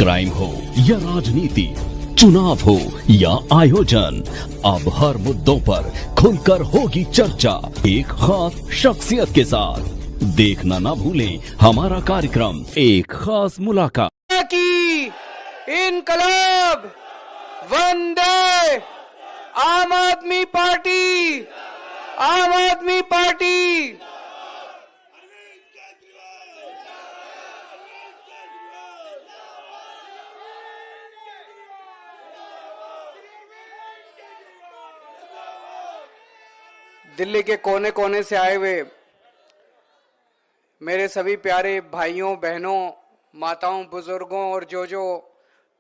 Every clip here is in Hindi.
क्राइम हो या राजनीति, चुनाव हो या आयोजन, अब हर मुद्दों पर खुलकर होगी चर्चा एक खास शख्सियत के साथ। देखना ना भूलें हमारा कार्यक्रम एक खास मुलाकात की इनकलाब वंदे आम आदमी पार्टी, आम आदमी पार्टी। दिल्ली के कोने कोने से आए हुए मेरे सभी प्यारे भाइयों बहनों, माताओं, बुजुर्गों और जो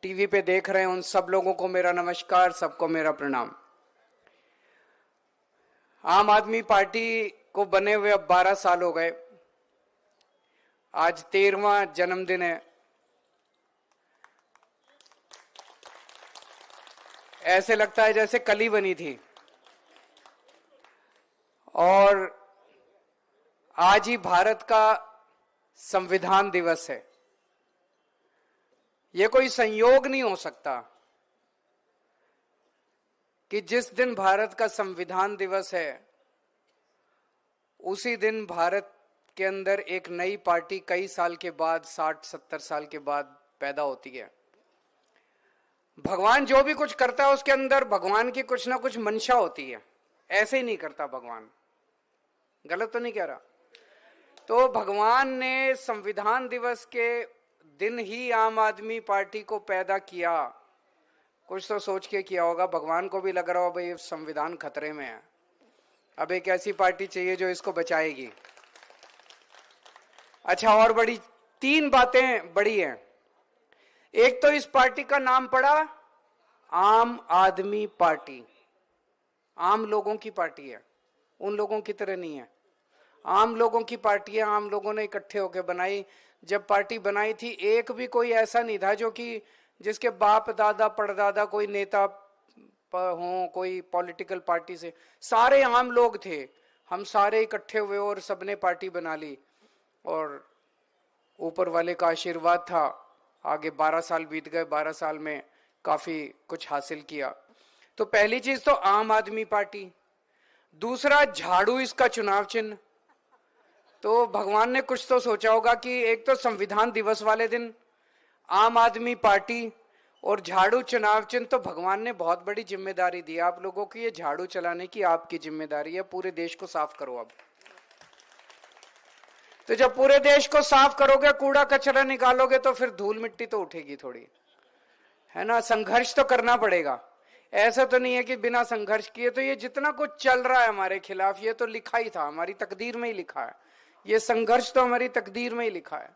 टीवी पे देख रहे हैं उन सब लोगों को मेरा नमस्कार, सबको मेरा प्रणाम। आम आदमी पार्टी को बने हुए अब 12 साल हो गए। आज 13वां जन्मदिन है। ऐसे लगता है जैसे कल ही बनी थी। और आज ही भारत का संविधान दिवस है। यह कोई संयोग नहीं हो सकता कि जिस दिन भारत का संविधान दिवस है उसी दिन भारत के अंदर एक नई पार्टी कई साल के बाद, 60-70 साल के बाद पैदा होती है। भगवान जो भी कुछ करता है उसके अंदर भगवान की कुछ ना कुछ मंशा होती है। ऐसे ही नहीं करता भगवान। गलत तो नहीं कह रहा? तो भगवान ने संविधान दिवस के दिन ही आम आदमी पार्टी को पैदा किया। कुछ तो सोच के किया होगा। भगवान को भी लग रहा हो भाई संविधान खतरे में है, अब एक ऐसी पार्टी चाहिए जो इसको बचाएगी। अच्छा, और बड़ी 3 बातें बड़ी हैं। एक तो इस पार्टी का नाम पड़ा आम आदमी पार्टी। आम लोगों की पार्टी है, उन लोगों की तरह नहीं है। आम लोगों की पार्टी है, आम लोगों ने इकट्ठे होकर बनाई। जब पार्टी बनाई थी एक भी कोई ऐसा नहीं था जो कि जिसके बाप दादा परदादा कोई नेता हो, कोई पॉलिटिकल पार्टी से। सारे आम लोग थे। हम सारे इकट्ठे हुए और सबने पार्टी बना ली और ऊपर वाले का आशीर्वाद था। आगे 12 साल बीत गए। 12 साल में काफी कुछ हासिल किया। तो पहली चीज तो आम आदमी पार्टी। दूसरा, झाड़ू इसका चुनाव चिन्ह। तो भगवान ने कुछ तो सोचा होगा कि एक तो संविधान दिवस वाले दिन आम आदमी पार्टी और झाड़ू चुनाव चिन्ह। तो भगवान ने बहुत बड़ी जिम्मेदारी दी आप लोगों को। ये झाड़ू चलाने की आपकी जिम्मेदारी है। पूरे देश को साफ करो अब। तो जब पूरे देश को साफ करोगे, कूड़ा कचरा निकालोगे, तो फिर धूल मिट्टी तो उठेगी थोड़ी, है ना। संघर्ष तो करना पड़ेगा। ऐसा तो नहीं है कि बिना संघर्ष किए। तो ये जितना कुछ चल रहा है हमारे खिलाफ, ये तो लिखा ही था, हमारी तकदीर में ही लिखा है। ये संघर्ष तो हमारी तकदीर में ही लिखा है।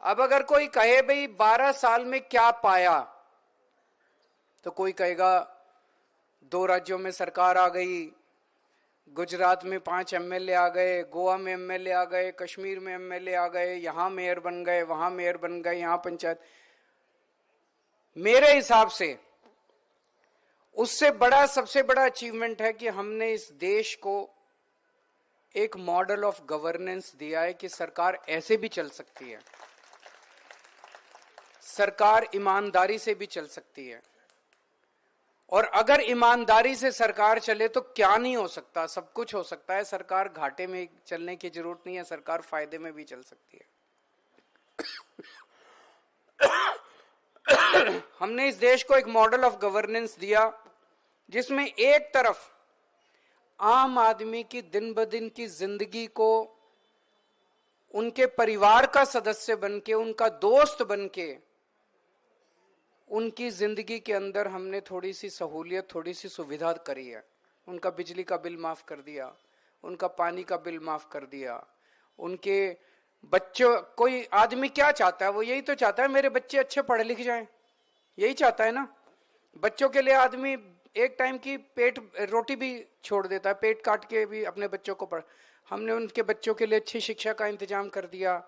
अब अगर कोई कहे भाई 12 साल में क्या पाया, तो कोई कहेगा 2 राज्यों में सरकार आ गई, गुजरात में 5 एमएलए आ गए, गोवा में एमएलए आ गए, कश्मीर में एमएलए आ गए, यहां मेयर बन गए, वहां मेयर बन गए, यहां पंचायत। मेरे हिसाब से उससे बड़ा, सबसे बड़ा अचीवमेंट है कि हमने इस देश को एक मॉडल ऑफ गवर्नेंस दिया है कि सरकार ऐसे भी चल सकती है, सरकार ईमानदारी से भी चल सकती है। और अगर ईमानदारी से सरकार चले तो क्या नहीं हो सकता, सब कुछ हो सकता है। सरकार घाटे में चलने की जरूरत नहीं है, सरकार फायदे में भी चल सकती है। हमने इस देश को एक मॉडल ऑफ गवर्नेंस दिया जिसमें एक तरफ आम आदमी की दिन ब दिन की जिंदगी को उनके परिवार का सदस्य बनके, उनका दोस्त बनके, उनकी जिंदगी के अंदर हमने थोड़ी सी सहूलियत, थोड़ी सी सुविधा करी है। उनका बिजली का बिल माफ कर दिया, उनका पानी का बिल माफ कर दिया, उनके बच्चों, कोई आदमी क्या चाहता है, वो यही तो चाहता है मेरे बच्चे अच्छे पढ़ लिख जाएं, यही चाहता है ना। बच्चों के लिए आदमी एक टाइम की पेट रोटी भी छोड़ देता है, पेट काट के भी अपने बच्चों को पढ़। हमने उनके बच्चों के लिए अच्छी शिक्षा का इंतजाम कर दिया।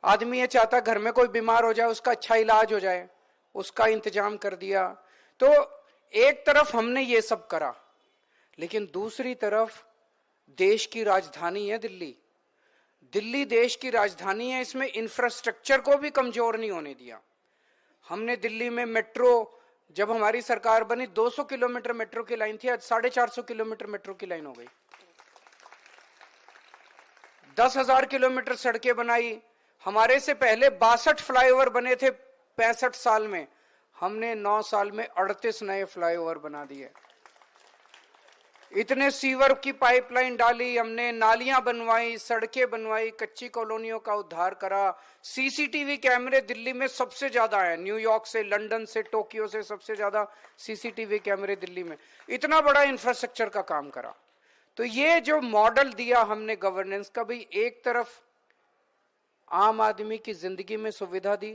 आदमी ये चाहता है घर में कोई बीमार हो जाए उसका अच्छा इलाज हो जाए, उसका इंतजाम कर दिया। तो एक तरफ हमने ये सब करा, लेकिन दूसरी तरफ देश की राजधानी है दिल्ली। दिल्ली देश की राजधानी है, इसमें इंफ्रास्ट्रक्चर को भी कमजोर नहीं होने दिया। हमने दिल्ली में मेट्रो, जब हमारी सरकार बनी 200 किलोमीटर मेट्रो की लाइन थी, आज 450 किलोमीटर मेट्रो की लाइन हो गई। 10,000 किलोमीटर सड़कें बनाई। हमारे से पहले 62 फ्लाईओवर बने थे 65 साल में, हमने 9 साल में 38 नए फ्लाईओवर बना दिए। इतने सीवर की पाइपलाइन डाली हमने, नालियां बनवाई, सड़कें बनवाई, कच्ची कॉलोनियों का उद्धार करा। सीसीटीवी कैमरे दिल्ली में सबसे ज्यादा है, न्यूयॉर्क से, लंदन से, टोक्यो से सबसे ज्यादा सीसीटीवी कैमरे दिल्ली में। इतना बड़ा इंफ्रास्ट्रक्चर का काम करा। तो ये जो मॉडल दिया हमने गवर्नेंस का, भाई एक तरफ आम आदमी की जिंदगी में सुविधा दी,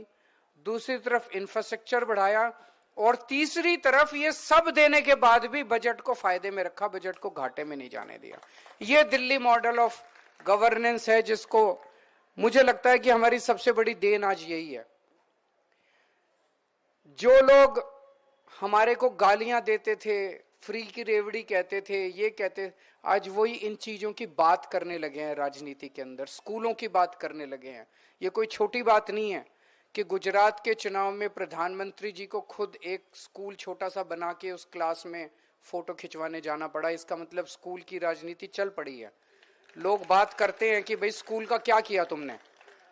दूसरी तरफ इंफ्रास्ट्रक्चर बढ़ाया, और तीसरी तरफ ये सब देने के बाद भी बजट को फायदे में रखा, बजट को घाटे में नहीं जाने दिया। ये दिल्ली मॉडल ऑफ गवर्नेंस है, जिसको मुझे लगता है कि हमारी सबसे बड़ी देन आज यही है। जो लोग हमारे को गालियां देते थे, फ्री की रेवड़ी कहते थे, ये कहते, आज वही इन चीजों की बात करने लगे हैं राजनीति के अंदर, स्कूलों की बात करने लगे हैं। ये कोई छोटी बात नहीं है कि गुजरात के चुनाव में प्रधानमंत्री जी को खुद एक स्कूल छोटा सा बना के उस क्लास में फोटो खिंचवाने जाना पड़ा। इसका मतलब स्कूल की राजनीति चल पड़ी है। लोग बात करते हैं कि भाई स्कूल का क्या किया तुमने,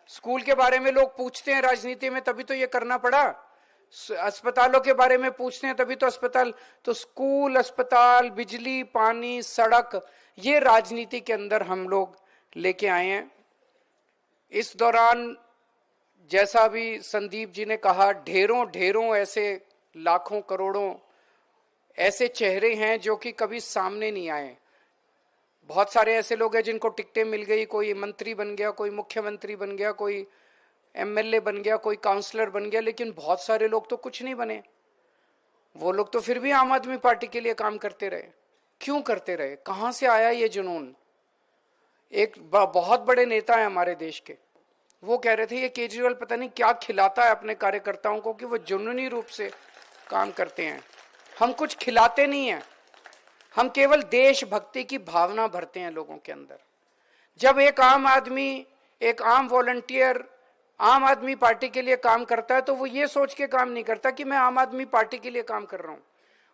स्कूल के बारे में लोग पूछते हैं राजनीति में, तभी तो ये करना पड़ा। अस्पतालों के बारे में पूछते हैं तभी तो अस्पताल, तो स्कूल, अस्पताल, बिजली, पानी, सड़क, ये राजनीति के अंदर हम लोग लेके आए हैं। इस दौरान जैसा भी संदीप जी ने कहा, ढेरों ढेरों ऐसे लाखों करोड़ों ऐसे चेहरे हैं जो कि कभी सामने नहीं आए। बहुत सारे ऐसे लोग हैं जिनको टिकटें मिल गई, कोई मंत्री बन गया, कोई मुख्यमंत्री बन गया, कोई एमएलए बन गया, कोई काउंसलर बन गया, लेकिन बहुत सारे लोग तो कुछ नहीं बने। वो लोग तो फिर भी आम आदमी पार्टी के लिए काम करते रहे। क्यों करते रहे? कहां से आया ये जुनून? एक बहुत बड़े नेता है हमारे देश के, वो कह रहे थे ये केजरीवाल पता नहीं क्या खिलाता है अपने कार्यकर्ताओं को कि वो जुनूनी रूप से काम करते हैं। हम कुछ खिलाते नहीं हैं, हम केवल देशभक्ति की भावना भरते हैं लोगों के अंदर। जब एक आम आदमी, एक आम वॉलंटियर आम आदमी पार्टी के लिए काम करता है, तो वो ये सोच के काम नहीं करता कि मैं आम आदमी पार्टी के लिए काम कर रहा हूं।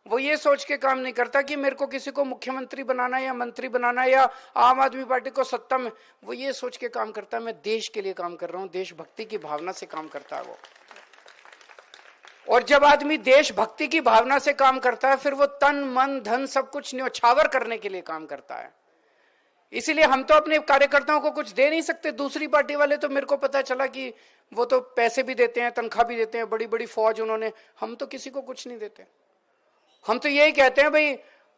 वो ये सोच के काम नहीं करता कि मेरे को किसी को मुख्यमंत्री बनाना या मंत्री बनाना या आम आदमी पार्टी को सत्ता में, वो ये सोच के काम करता है मैं देश के लिए काम कर रहा हूं, देशभक्ति की भावना से काम करता है वो। और जब आदमी देशभक्ति की भावना से काम करता है, फिर वो तन मन धन सब कुछ न्यौछावर करने के लिए काम करता है। इसीलिए हम तो अपने कार्यकर्ताओं को कुछ दे नहीं सकते। दूसरी पार्टी वाले तो मेरे को पता चला कि वो तो पैसे भी देते हैं, तनख्वाह भी देते हैं, बड़ी बड़ी फौज उन्होंने। हम तो किसी को कुछ नहीं देते। हम तो यही कहते हैं भाई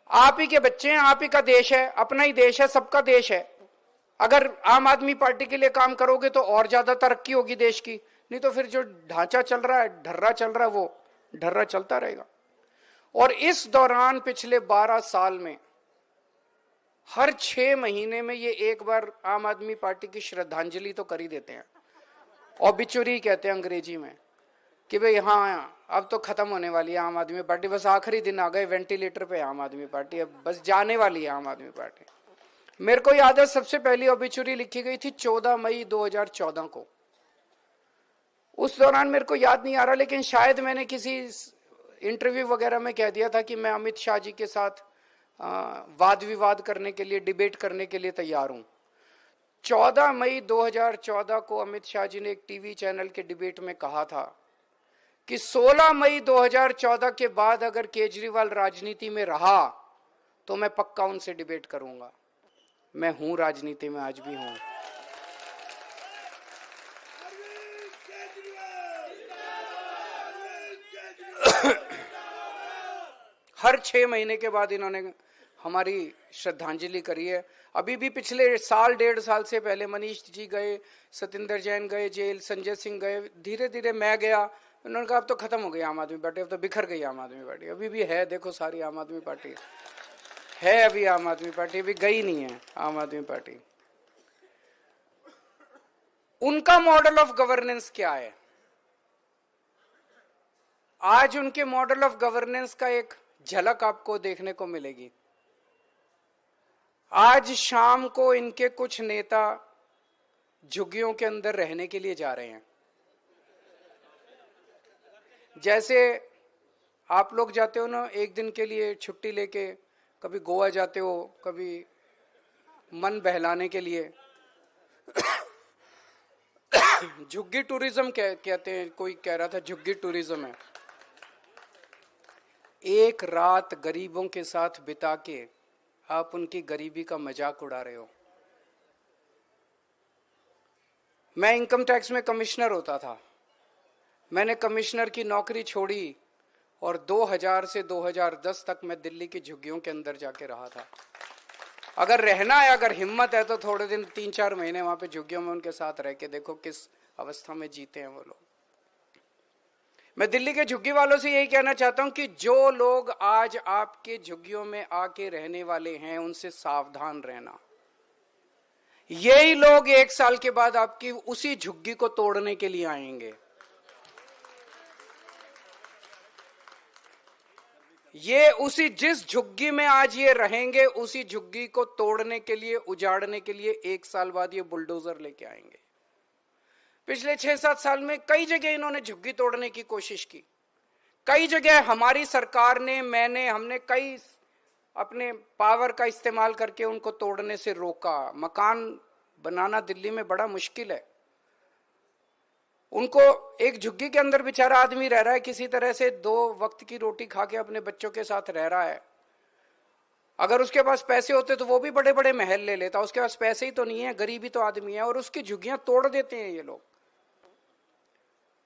आप ही के बच्चे हैं, आप ही का देश है, अपना ही देश है, सबका देश है। अगर आम आदमी पार्टी के लिए काम करोगे तो और ज्यादा तरक्की होगी देश की, नहीं तो फिर जो ढांचा चल रहा है, ढर्रा चल रहा है, वो ढर्रा चलता रहेगा। और इस दौरान पिछले 12 साल में हर 6 महीने में ये एक बार आम आदमी पार्टी की श्रद्धांजलि तो कर ही देते हैं। ऑबिचुरी कहते हैं अंग्रेजी में, कि भाई हाँ अब तो खत्म होने वाली है आम आदमी पार्टी, बस आखिरी दिन आ गए, वेंटिलेटर पे आम आदमी पार्टी, अब बस जाने वाली है आम आदमी पार्टी। मेरे को याद है सबसे पहली ऑबिचुरी लिखी गई थी 14 मई 2014 को। उस दौरान मेरे को याद नहीं आ रहा, लेकिन शायद मैंने किसी इंटरव्यू वगैरह में कह दिया था कि मैं अमित शाह जी के साथ वाद विवाद करने के लिए, डिबेट करने के लिए तैयार हूं। 14 मई 2014 को अमित शाह जी ने एक टीवी चैनल के डिबेट में कहा था कि 16 मई 2014 के बाद अगर केजरीवाल राजनीति में रहा तो मैं पक्का उनसे डिबेट करूंगा। मैं हूं राजनीति में, आज भी हूं। हर 6 महीने के बाद इन्होंने हमारी श्रद्धांजलि करी है। अभी भी पिछले साल, 1.5 साल से पहले मनीष जी गए, सतिंदर जैन गए जेल, संजय सिंह गए, धीरे धीरे मैं गया। उन्होंने कहा अब तो खत्म हो गई आम आदमी पार्टी, अब तो बिखर गई आम आदमी पार्टी। अभी भी है, देखो सारी आम आदमी पार्टी है, अभी आम आदमी पार्टी अभी गई नहीं है आम आदमी पार्टी। उनका मॉडल ऑफ गवर्नेंस क्या है? आज उनके मॉडल ऑफ गवर्नेंस का एक झलक आपको देखने को मिलेगी। आज शाम को इनके कुछ नेता झुग्गियों के अंदर रहने के लिए जा रहे हैं। जैसे आप लोग जाते हो ना एक दिन के लिए छुट्टी लेके, कभी गोवा जाते हो, कभी मन बहलाने के लिए, झुग्गी टूरिज्म कहते हैं। कोई कह रहा था झुग्गी टूरिज्म है। एक रात गरीबों के साथ बिता के आप उनकी गरीबी का मजाक उड़ा रहे हो। मैं इनकम टैक्स में कमिश्नर होता था। मैंने कमिश्नर की नौकरी छोड़ी और 2000 से 2010 तक मैं दिल्ली की झुग्गियों के अंदर जाके रहा था। अगर रहना है, अगर हिम्मत है तो थोड़े दिन 3-4 महीने वहां पे झुग्गियों में उनके साथ रह के देखो किस अवस्था में जीते हैं वो लोग। मैं दिल्ली के झुग्गी वालों से यही कहना चाहता हूं कि जो लोग आज आपके झुग्गियों में आके रहने वाले हैं उनसे सावधान रहना। यही लोग 1 साल के बाद आपकी उसी झुग्गी को तोड़ने के लिए आएंगे। ये उसी जिस झुग्गी में आज ये रहेंगे उसी झुग्गी को तोड़ने के लिए, उजाड़ने के लिए 1 साल बाद ये बुलडोजर लेके आएंगे। पिछले 6-7 साल में कई जगह इन्होंने झुग्गी तोड़ने की कोशिश की। कई जगह हमारी सरकार ने, हमने कई अपने पावर का इस्तेमाल करके उनको तोड़ने से रोका। मकान बनाना दिल्ली में बड़ा मुश्किल है। उनको एक झुग्गी के अंदर बेचारा आदमी रह रहा है, किसी तरह से 2 वक्त की रोटी खा के अपने बच्चों के साथ रह रहा है। अगर उसके पास पैसे होते तो वो भी बड़े बड़े महल ले लेता। उसके पास पैसे ही तो नहीं है, गरीबी तो आदमी है, और उसकी झुग्गियां तोड़ देते हैं ये लोग।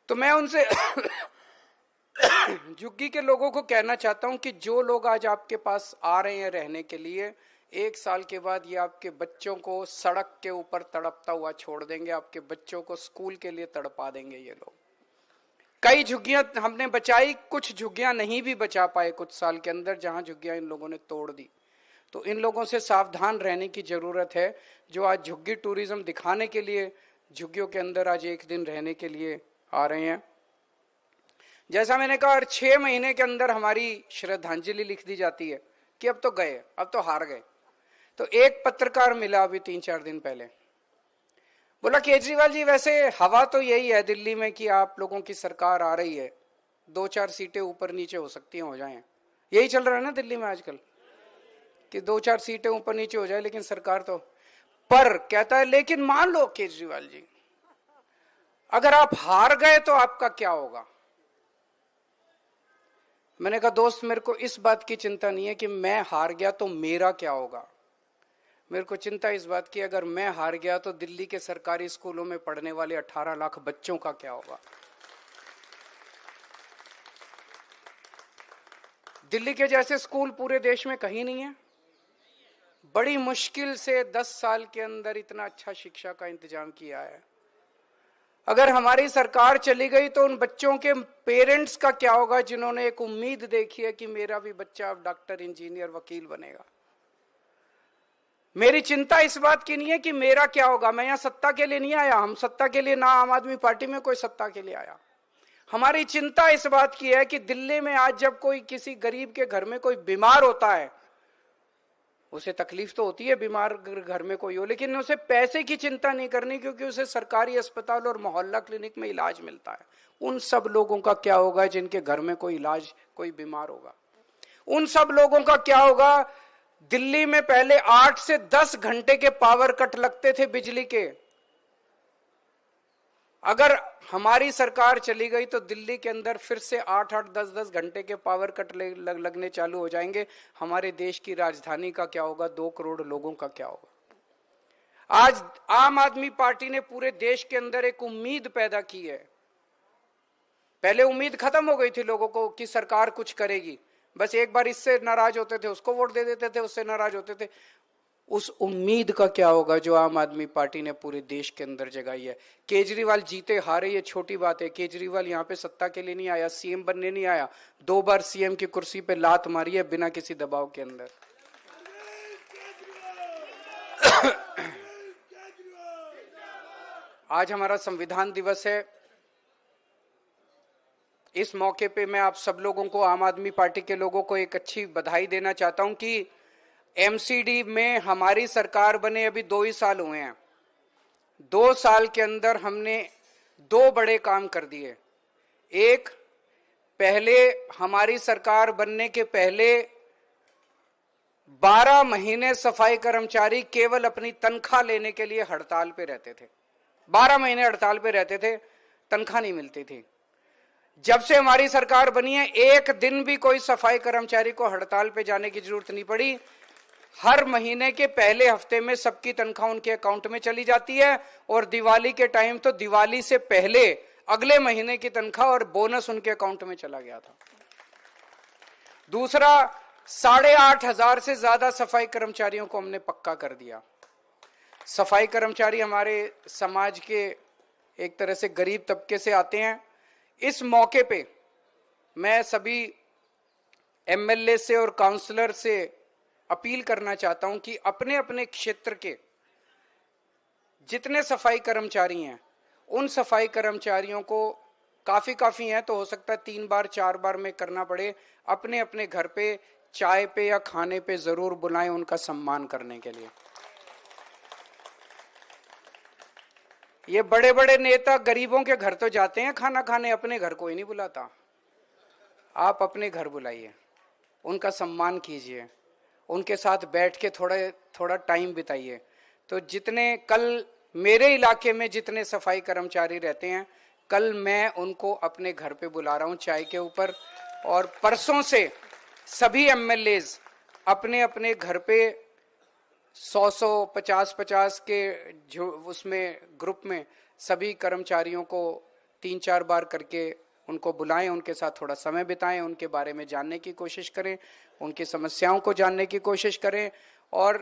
तो मैं उनसे झुग्गी के लोगों को कहना चाहता हूं कि जो लोग आज आपके पास आ रहे हैं रहने के लिए, 1 साल के बाद ये आपके बच्चों को सड़क के ऊपर तड़पता हुआ छोड़ देंगे। आपके बच्चों को स्कूल के लिए तड़पा देंगे ये लोग। कई झुग्गियां हमने बचाई, कुछ झुग्गियां नहीं भी बचा पाए कुछ साल के अंदर, जहां झुग्गियां इन लोगों ने तोड़ दी। तो इन लोगों से सावधान रहने की जरूरत है, जो आज झुग्गी टूरिज्म दिखाने के लिए झुग्गियों के अंदर आज 1 दिन रहने के लिए आ रहे हैं। जैसा मैंने कहा, 6 महीने के अंदर हमारी श्रद्धांजलि लिख दी जाती है कि अब तो गए, अब तो हार गए। तो एक पत्रकार मिला अभी 3-4 दिन पहले, बोला केजरीवाल जी वैसे हवा तो यही है दिल्ली में कि आप लोगों की सरकार आ रही है, 2-4 सीटें ऊपर नीचे हो सकती हैं, हो जाएं। यही चल रहा है ना दिल्ली में आजकल कि 2-4 सीटें ऊपर नीचे हो जाए, लेकिन सरकार तो। पर कहता है लेकिन मान लो केजरीवाल जी अगर आप हार गए तो आपका क्या होगा। मैंने कहा दोस्त, मेरे को इस बात की चिंता नहीं है कि मैं हार गया तो मेरा क्या होगा। मेरे को चिंता इस बात की, अगर मैं हार गया तो दिल्ली के सरकारी स्कूलों में पढ़ने वाले 18 लाख बच्चों का क्या होगा। दिल्ली के जैसे स्कूल पूरे देश में कहीं नहीं है। बड़ी मुश्किल से 10 साल के अंदर इतना अच्छा शिक्षा का इंतजाम किया है। अगर हमारी सरकार चली गई तो उन बच्चों के पेरेंट्स का क्या होगा, जिन्होंने एक उम्मीद देखी है कि मेरा भी बच्चा अब डॉक्टर, इंजीनियर, वकील बनेगा। मेरी चिंता इस बात की नहीं है कि मेरा क्या होगा। मैं यहां सत्ता के लिए नहीं आया, हम सत्ता के लिए, ना आम आदमी पार्टी में कोई सत्ता के लिए आया। हमारी चिंता इस बात की है कि दिल्ली में आज जब कोई किसी गरीब के घर में कोई बीमार होता है, उसे तकलीफ तो होती है बीमार घर में कोई हो, लेकिन उसे पैसे की चिंता नहीं करनी, क्योंकि उसे सरकारी अस्पताल और मोहल्ला क्लिनिक में इलाज मिलता है। उन सब लोगों का क्या होगा जिनके घर में कोई इलाज, कोई बीमार होगा। उन सब लोगों का क्या होगा। दिल्ली में पहले 8 से 10 घंटे के पावर कट लगते थे बिजली के। अगर हमारी सरकार चली गई तो दिल्ली के अंदर फिर से 8-8, 10-10 घंटे के पावर कट लगने चालू हो जाएंगे। हमारे देश की राजधानी का क्या होगा, 2 करोड़ लोगों का क्या होगा। आज आम आदमी पार्टी ने पूरे देश के अंदर एक उम्मीद पैदा की है। पहले उम्मीद खत्म हो गई थी लोगों को कि सरकार कुछ करेगी, बस एक बार इससे नाराज होते थे उसको वोट दे देते थे, उससे नाराज होते थे। उस उम्मीद का क्या होगा जो आम आदमी पार्टी ने पूरे देश के अंदर जगाई है। केजरीवाल जीते हारे ये छोटी बात है। केजरीवाल यहाँ पे सत्ता के लिए नहीं आया, सीएम बनने नहीं आया। 2 बार सीएम की कुर्सी पे लात मारी है बिना किसी दबाव के अंदर। आज हमारा संविधान दिवस है। इस मौके पे मैं आप सब लोगों को, आम आदमी पार्टी के लोगों को एक अच्छी बधाई देना चाहता हूं कि एमसीडी में हमारी सरकार बने अभी 2 ही साल हुए हैं। 2 साल के अंदर हमने 2 बड़े काम कर दिए। एक, पहले हमारी सरकार बनने के पहले 12 महीने सफाई कर्मचारी केवल अपनी तनख्वाह लेने के लिए हड़ताल पे रहते थे। 12 महीने हड़ताल पे रहते थे, तनख्वाह नहीं मिलती थी। जब से हमारी सरकार बनी है, एक दिन भी कोई सफाई कर्मचारी को हड़ताल पे जाने की जरूरत नहीं पड़ी। हर महीने के पहले हफ्ते में सबकी तनख्वाह उनके अकाउंट में चली जाती है, और दिवाली के टाइम तो दिवाली से पहले अगले महीने की तनख्वाह और बोनस उनके अकाउंट में चला गया था। दूसरा, 8,500 से ज्यादा सफाई कर्मचारियों को हमने पक्का कर दिया। सफाई कर्मचारी हमारे समाज के एक तरह से गरीब तबके से आते हैं। इस मौके पे मैं सभी एमएलए से और काउंसलर से अपील करना चाहता हूं कि अपने अपने क्षेत्र के जितने सफाई कर्मचारी हैं, उन सफाई कर्मचारियों को काफी है तो हो सकता है 3 बार 4 बार में करना पड़े, अपने अपने घर पे चाय पे या खाने पे जरूर बुलाएं उनका सम्मान करने के लिए। ये बड़े बड़े नेता गरीबों के घर तो जाते हैं खाना खाने, अपने घर कोई नहीं बुलाता। आप अपने घर बुलाइए, उनका सम्मान कीजिए, उनके साथ बैठ के थोड़ा टाइम बिताइए। तो जितने कल मेरे इलाके में जितने सफाई कर्मचारी रहते हैं, कल मैं उनको अपने घर पे बुला रहा हूं चाय के ऊपर, और परसों से सभी एमएलएज अपने अपने घर पे 100 50 के जो उसमें ग्रुप में सभी कर्मचारियों को 3-4 बार करके उनको बुलाएं, उनके साथ थोड़ा समय बिताएं, उनके बारे में जानने की कोशिश करें, उनकी समस्याओं को जानने की कोशिश करें। और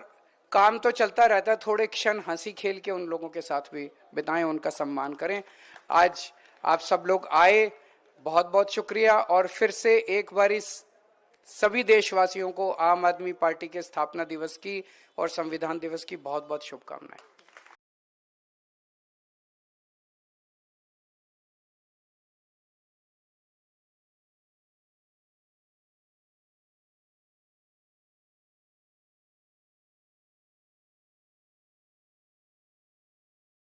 काम तो चलता रहता है, थोड़े क्षण हंसी खेल के उन लोगों के साथ भी बिताएं, उनका सम्मान करें। आज आप सब लोग आए, बहुत बहुत शुक्रिया। और फिर से एक बार सभी देशवासियों को आम आदमी पार्टी के स्थापना दिवस की और संविधान दिवस की बहुत बहुत शुभकामनाएं।